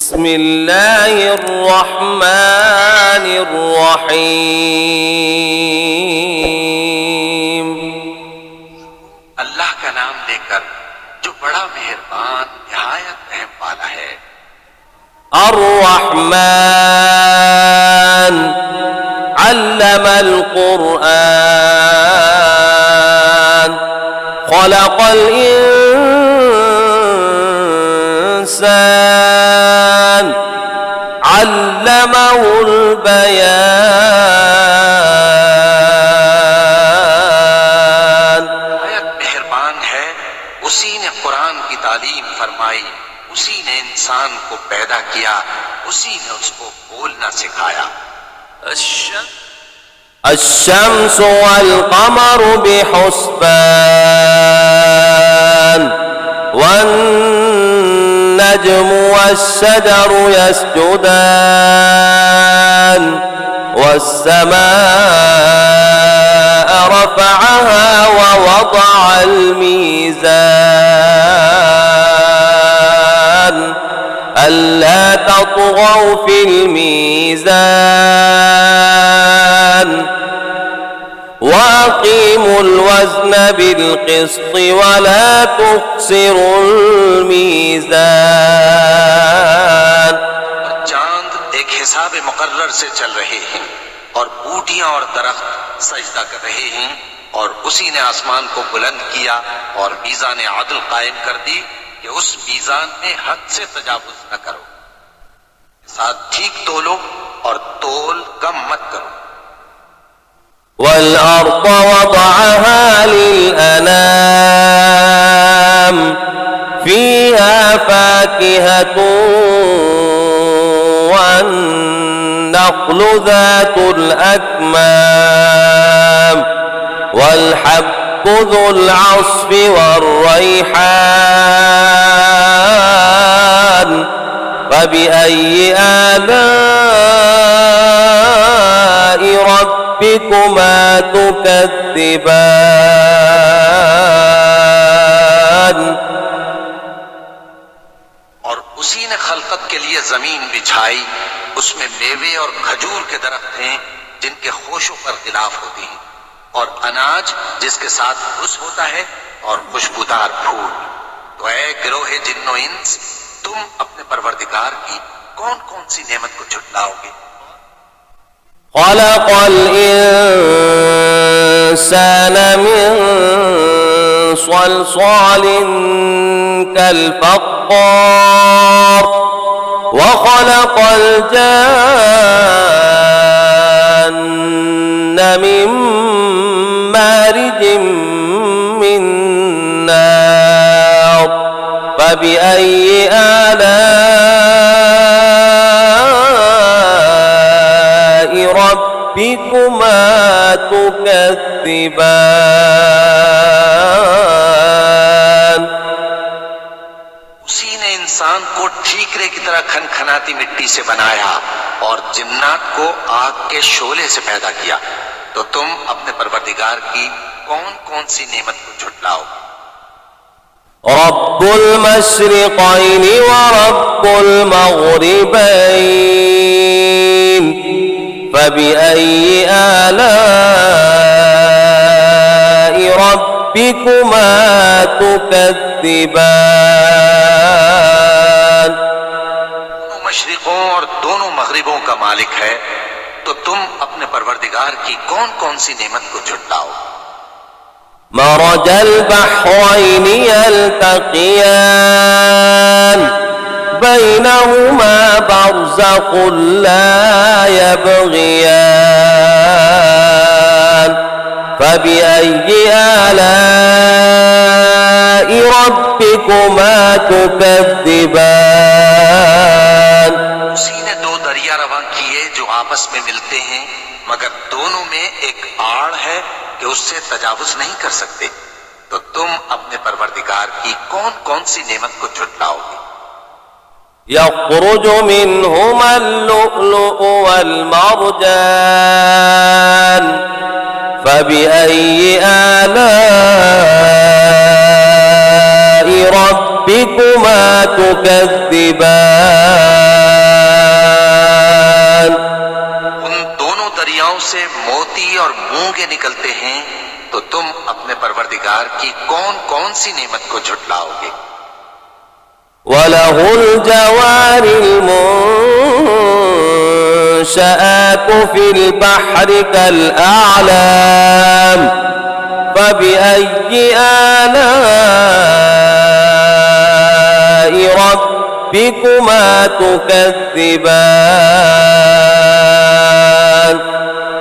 बिस्मिल्लाहिर्रहमानिर्रहीम। अल्लाह का नाम लेकर जो बड़ा मेहरबान निहायत रहम वाला है। अर्रहमान अल्लमल कुरआन खलक़ल इंसान अल्लमहुल बयान। निहायत मेहरबान है, उसी ने कुरान की तालीम फरमाई, उसी ने इंसान को पैदा किया, उसी ने उसको बोलना सिखाया। الشمس والقمر بحسبان والنجم والشجر يسجدان والسماء رفعها ووضع الميزان ألا تطغوا في الميزان وأقيموا الوزن بالقسط ولا تخسروا الميزان। चांद एक हिसाब मुकर्रर से चल रहे हैं और बूटियां और दरख्त सजदा कर रहे हैं, और उसी ने आसमान को बुलंद किया और मीज़ान अदल कायम कर दी कि उस मीज़ान में हद से तजावुज न करो, साथ ठीक तोलो और तोल कम मत करो। والأرض وضعها للأنام فيها فاكهة والنخل ذات الأكمام والحب ذو العصف والريحان فبأي آلاء ربكما تكذبان। और उसी ने खलकत के लिए जमीन बिछाई, उसमें मेवे और खजूर के दरख्त हैं जिनके खोशों पर गिलाफ होती हैं, और अनाज जिसके साथ घुस होता है, और खुशबूदार फूल। तो ऐ गिरोहे जिन्नो इंस, तुम अपने परवरदिगार की कौन कौन सी नेमत को झुटलाओगे। خلق الإنسان من صلصال كالفخار وخلق الجان من مارج من نار فبأي آلاء ربكما تكذبان। उसी ने इंसान को ठीकरे की तरह खनखनाती मिट्टी से बनाया और जिन्नात को आग के शोले से पैदा किया। तो तुम अपने परवरदिगार की कौन कौन सी नेमत को झुटलाओगे। رب المشرقين ورب المغربين فبأي آلاء ربكما تكذبان। दोनों मशरिकों और दोनों मगरिबों का मालिक है, तो तुम अपने परवरदिगार की कौन कौन सी नेमत को झुटलाओ। مرج البحرين يلتقيان بينهما برزخ لا يبغيان فبأي آلاء ربكما تكذبان। उसी ने दो दरिया रवां किए जो आपस में मिलते हैं, मगर दोनों में एक आड़ है कि उससे तजावुज नहीं कर सकते। तो तुम अपने परवरदिगार की कौन कौन सी नेमत को झुटलाओगे। يخرج منهما اللؤلؤ والمرجان فبأي آلاء ربكما تكذبان। चिड़ियाओं से मोती और मूंगे निकलते हैं, तो तुम अपने परवरदिगार की कौन कौन सी नेमत को झुटलाओगे। وله الجوار المنشآت في البحر كالأعلام فبأي آلاء ربكما تكذبان।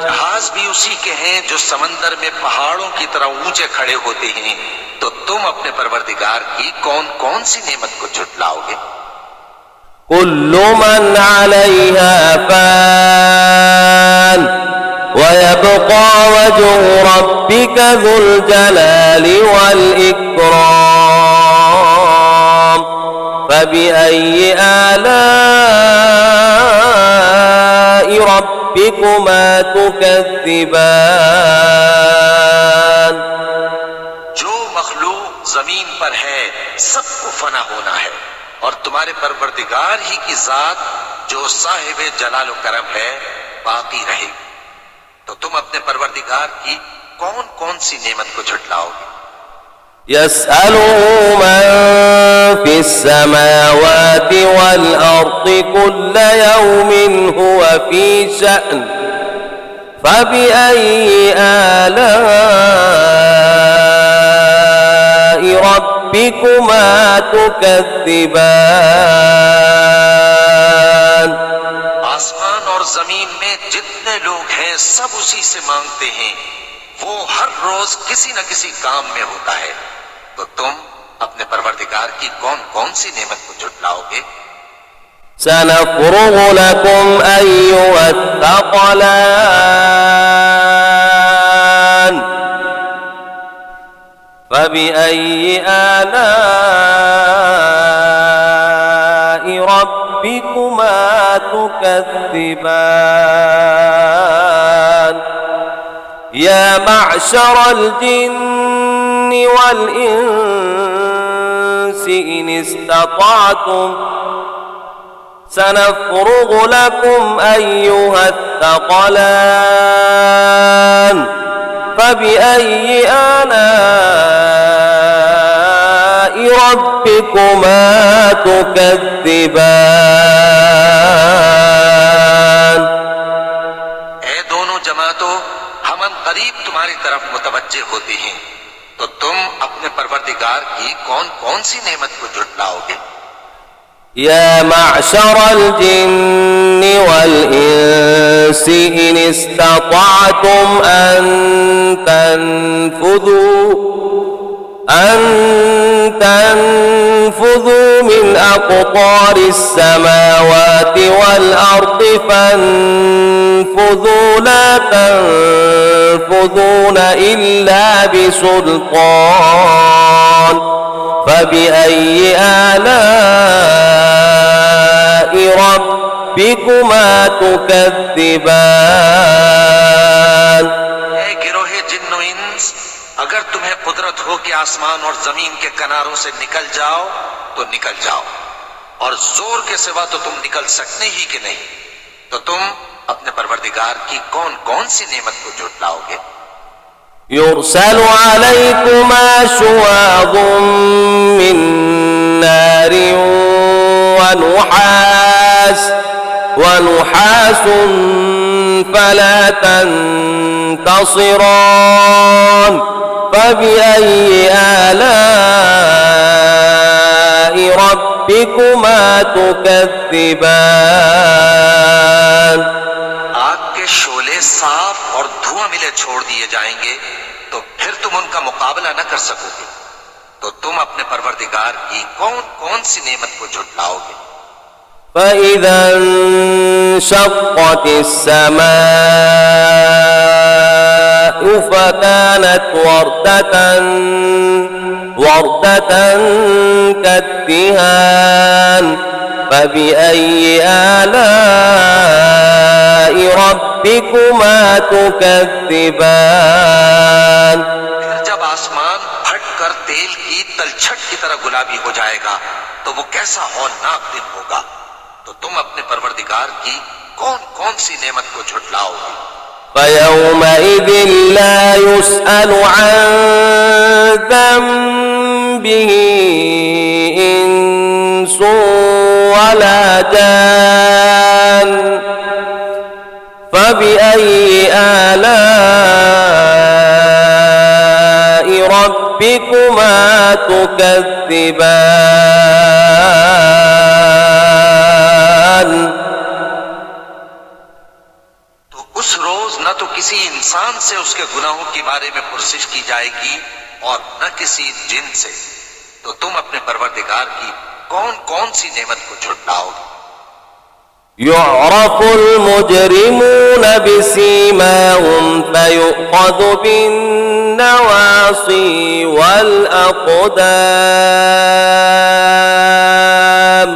जहाज भी उसी के हैं जो समंदर में पहाड़ों की तरह ऊंचे खड़े होते हैं, तो तुम अपने परवरदिगार की कौन कौन सी नेमत को झुटलाओगे। كل من عليها فان ويبقى وجه ربك ذو الجلال والإكرام فبأي آلاء ربكما تكذبان। जो मखलूक जमीन पर है सबको फना होना है, और तुम्हारे परवरदिगार ही की जात जो साहिबे जलाल व करम है बाकी रहेगी, तो तुम अपने परवरदिगार की कौन कौन सी नेमत को झुटलाओगे। يسأله من في السماوات والأرض كل يوم هو في شأن فبأي آلاء ربكما تكذبان। आसमान और जमीन में जितने लोग हैं सब उसी से मांगते हैं, वो हर रोज किसी न किसी काम में होता है, तो तुम अपने परवरदिगार की कौन कौन सी नेमत को झुटलाओगे। سنفرغ لكم أيها الثقلان فبأي آلاء ربكما تكذبان يا معشر الجن والإنس إن استطعتم سنفرغ لكم أيها الثقلان فبأي آلاء ربكما تكذبان। ऐ दोनों जमातों, हम करीब तुम्हारी तरफ मुतवज्जे होते हैं, तो तुम अपने परवरदिगार की कौन कौन सी नेमत को झुटलाओगे। يا معشر الجن والإنس إن استطعتم أن تنفذوا من أقطار السماوات والأرض فانفذوا لا تنفذون إلا بسلطان فبأي آلاء ربكما تكذبان। गिरोहे जिन्नो इंस, अगर तुम्हें कुदरत हो कि आसमान और जमीन के किनारों से निकल जाओ तो निकल जाओ, और जोर के सिवा तो तुम निकल सकते ही कि नहीं, तो तुम अपने परवरदिगार की कौन कौन सी नेमत को झुटलाओगे। يرسل عليكما شواظ من نار ونحاس فلا تنتصران فبأي آلاء ربكما تكذبان। आग के शोले साफ और धुआं मिले छोड़ दिए जाएंगे, तो फिर तुम उनका मुकाबला न कर सकोगे, तो तुम अपने परवरदिगार की कौन कौन सी नेमत को झुटलाओगे। فإذا انشقت السماء فكانت وردة كالدهان فبأي آلاء ربكما تكذبان। फिर जब आसमान फट कर तेल की तलछट की तरह गुलाबी हो जाएगा, तो वो कैसा हौलनाक दिन होगा, तो तुम अपने परवरदिगार की कौन कौन सी नेमत को झुटलाओगे। فيومئذ لا يسأل عن ذنبه إنس ولا جان فبأي آلاء ربكما تكذبان तो उस रोज न तो किसी इंसान से उसके गुनाहों के बारे में पुरसिश की जाएगी और न किसी जिन से। तो तुम अपने परवरदिगार की कौन कौन सी नेमत को झुटलाओगे। يعرف المجرمون بسيماهم فيؤخذ بالنواصي والأقدام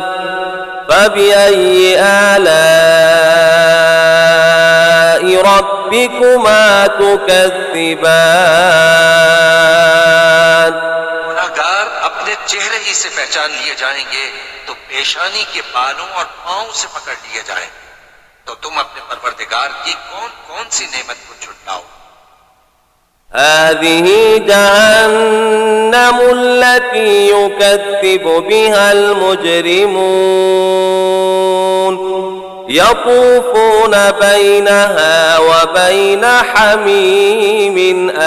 فبأي آلاء ربكما تكذبان गुनाहगार अपने चेहरे ही से पहचान लिए जाएंगे तो पेशानी के बालों और पांव से पकड़ लिए जाएंगे। तो तुम अपने परवरदिगार की कौन कौन सी नेमत को झुटलाओ। هذه جهنم التي يكذب بها المجرمون يطوفون بينها وبين حميم آن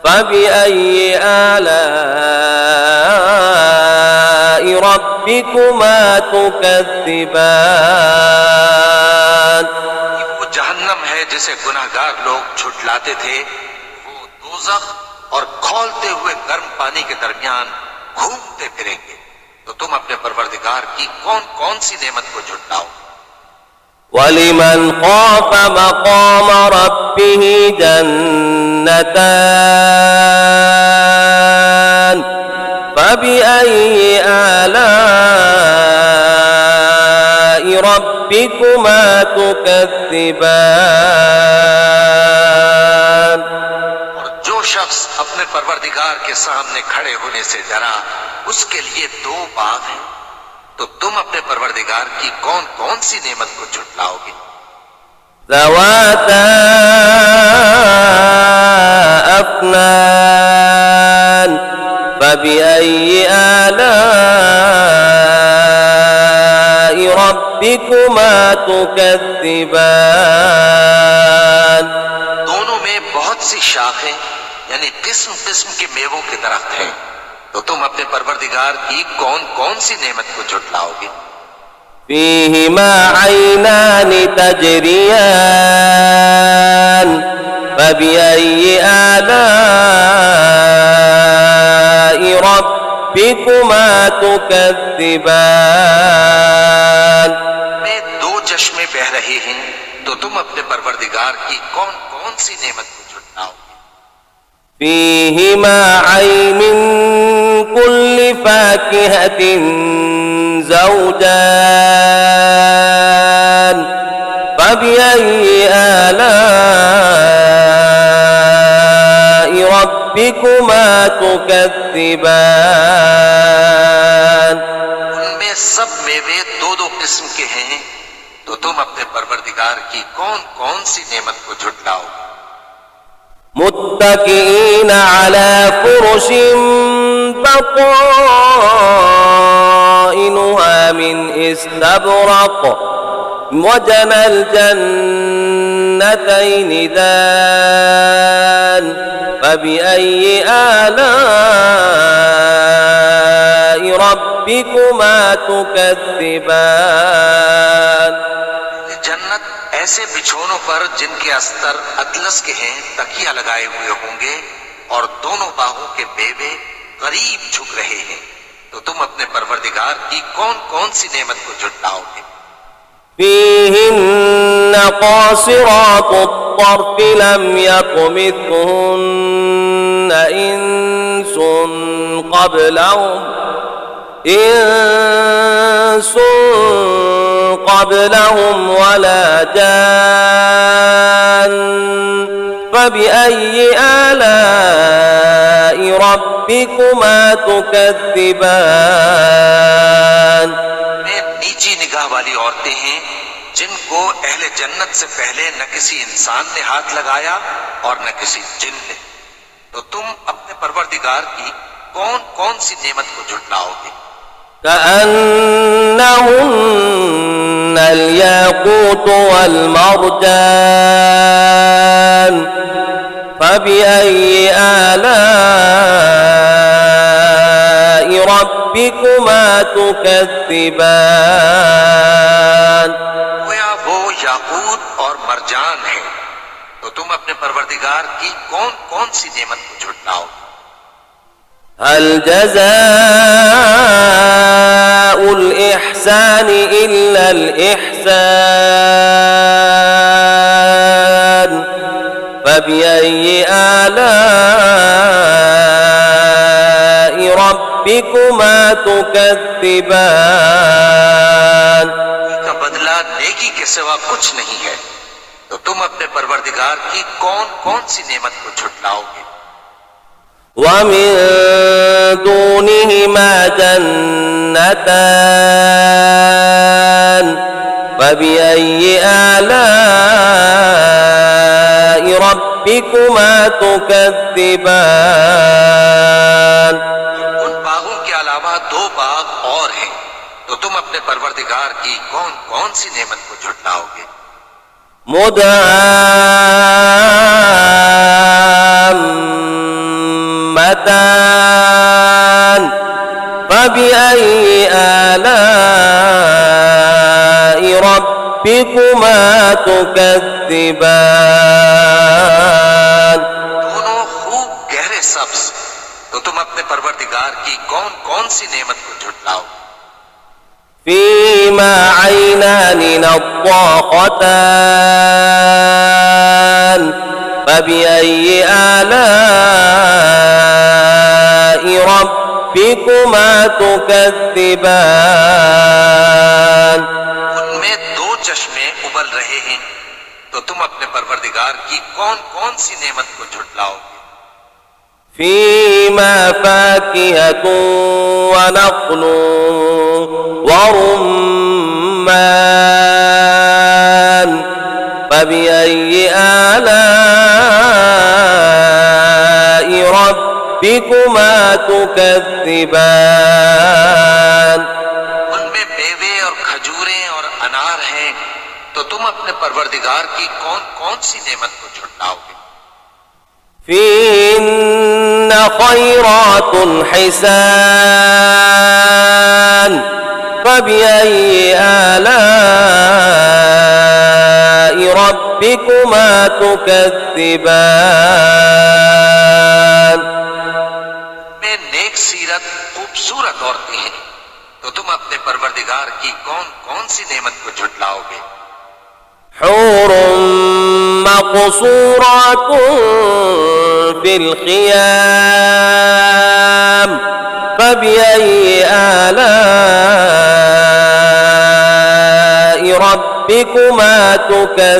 فبأي آلاء ربكما تكذبان वो जहन्नम है जिसे गुनाहगार लोग झुटलाते थे। वो दोज़ख और खौलते हुए गर्म पानी के दरमियान घूमते फिरेंगे। तो तुम अपने परवरदिगार की कौन कौन सी नेमत को झुटलाओ। ولمن خاف مقام ربه جنتان فبأي آلاء ربكما تكذبان और जो शख्स अपने परवरदिगार के सामने खड़े होने से डरा उसके लिए दो बाग हैं। तो तुम अपने परवरदिगार की कौन कौन सी नेमत को झुटलाओगे। ذواتا أفنان فبأي آلاء ربكما تكذبان दोनों में बहुत सी शाखें यानी किस्म किस्म के मेवों के दरख्त हैं। तो तुम अपने परवरदिगार की कौन कौन सी नेमत को झुटलाओगे। فيهما عينان تجريان فبأي آلاء ربكما تكذبان में दो चश्मे बह रहे हैं। तो तुम अपने परवरदिगार की कौन कौन सी नेमत को झुटलाओगे। فيهما عين من كل فاكهة زوجان فبأي آلاء ربكما تكذبان उनमें सब मेवे दो दो किस्म के हैं। तो तुम अपने परवरदिगार की कौन कौन सी नेमत को झुटलाओगे। متكئين على فرش بطائنها من استبرق وجنى الجنتين دان فبأي آلاء ربكما تكذبان जन्नत ऐसे बिछोनों पर जिनके अस्तर अतलस के हैं तकिया लगाए हुए होंगे और दोनों बाहों के मेवे करीब झुक रहे हैं। तो तुम अपने परवरदिगार की कौन कौन सी नेमत को झुटलाओगे। فيهن قاصرات الطرف لم يطمثهن إنس قبلهم ولا جان فبأي آلاء ربكما تكذبان में नीची निगाह निगाह वाली औरतें हैं जिनको अहले जन्नत से पहले न किसी इंसान ने हाथ लगाया और न किसी जिन ने। तो तुम अपने परवरदिगार की कौन कौन सी नेमत को झुटलाओगे? كأنهن الياقوت والمرجان فبأي آلاء ربكما تكذبان गोया वो याकूत और मरजान है। तो तुम अपने परवरदिगार की कौन कौन सी नेमत को झुटलाओगे? هل جزاء الإحسان إلا الإحسان فبأي آلاء ربكما تكذبان का बदला नेकी के सिवा कुछ नहीं है। तो तुम अपने परवरदिगार की कौन कौन सी नेमत को झुटलाओगे? ومن دونهما جنتان فبأي آلاء ربكما تكذبان उन बागों के अलावा दो बाग और हैं। तो तुम अपने परवरदिगार की कौन कौन सी नेमत को झुटलाओगे? مدهامتان فبأي آلاء ربكما تكذبان दोनों खूब गहरे सब्ज। तो तुम अपने परवरदिगार की कौन कौन सी नेमत को झुटलाओगे? فيما عينان نضاختان فبأي آلاء ربكما تكذبان उनमें दो चश्मे उबल रहे हैं। तो तुम अपने परवरदिगार की कौन कौन सी नेमत को झुटलाओगे? فيما فاكهة ونخل ورمان فبأي آلاء ربكما تكذبان उनमें मेवे और खजूरें और अनार हैं। तो तुम अपने परवरदिगार की कौन कौन सी नेमत को झुटलाओगे? فيهن خيرات حسان فبأي آلاء ربكما تكذبان में नेक सीरत खूबसूरत औरतें हैं। तो तुम अपने परवरदिगार की कौन कौन सी नेमत को झुटलाओगे? حور مقصورات في الخيام فبأي آلاء ربكما تكذبان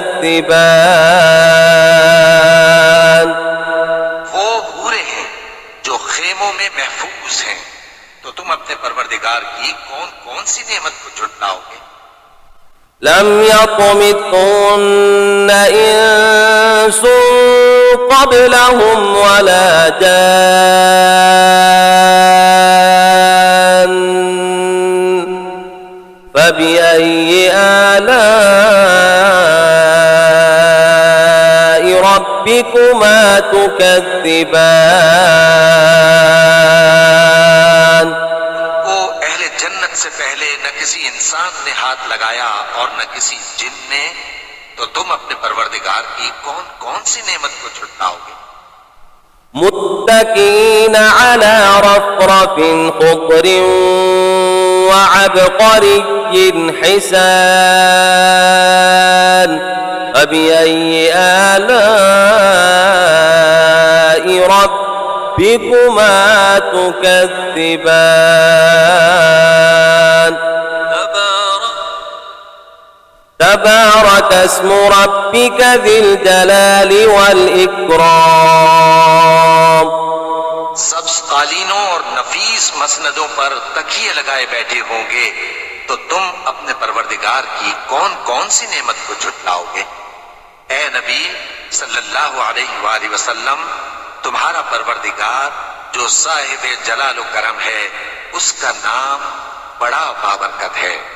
वो हूरे हैं जो खेमों में महफूज हैं। तो तुम अपने परवरदिगार की कौन कौन सी नेमत को झुटलाओगे? لم يطمثهن إنس قبلهم ولا جان فبأي آلاء ربكما تكذبان वो अहले जन्नत से पहले न किसी इंसान ने हाथ लगाया और न किसी जिन ने। तो तुम अपने परवरदिगार की कौन कौन सी नेमत को झुटलाओगे? متكئين على رفرف خضر وعبقري حسان فبأي آلاء ربكما تكذبان تبارك اسم ربك ذي الجلال والإكرام सब्ज कालीनों और नफीस मसनदों पर तकिए लगाए बैठे होंगे। तो तुम अपने परवरदिगार की कौन कौन सी नेमत को झुटलाओगे। ए नबी सल्लल्लाहु अलैहि वसल्लम, तुम्हारा परवरदिगार जो साहिब जलाल करम है, उसका नाम बड़ा बाबरकत है।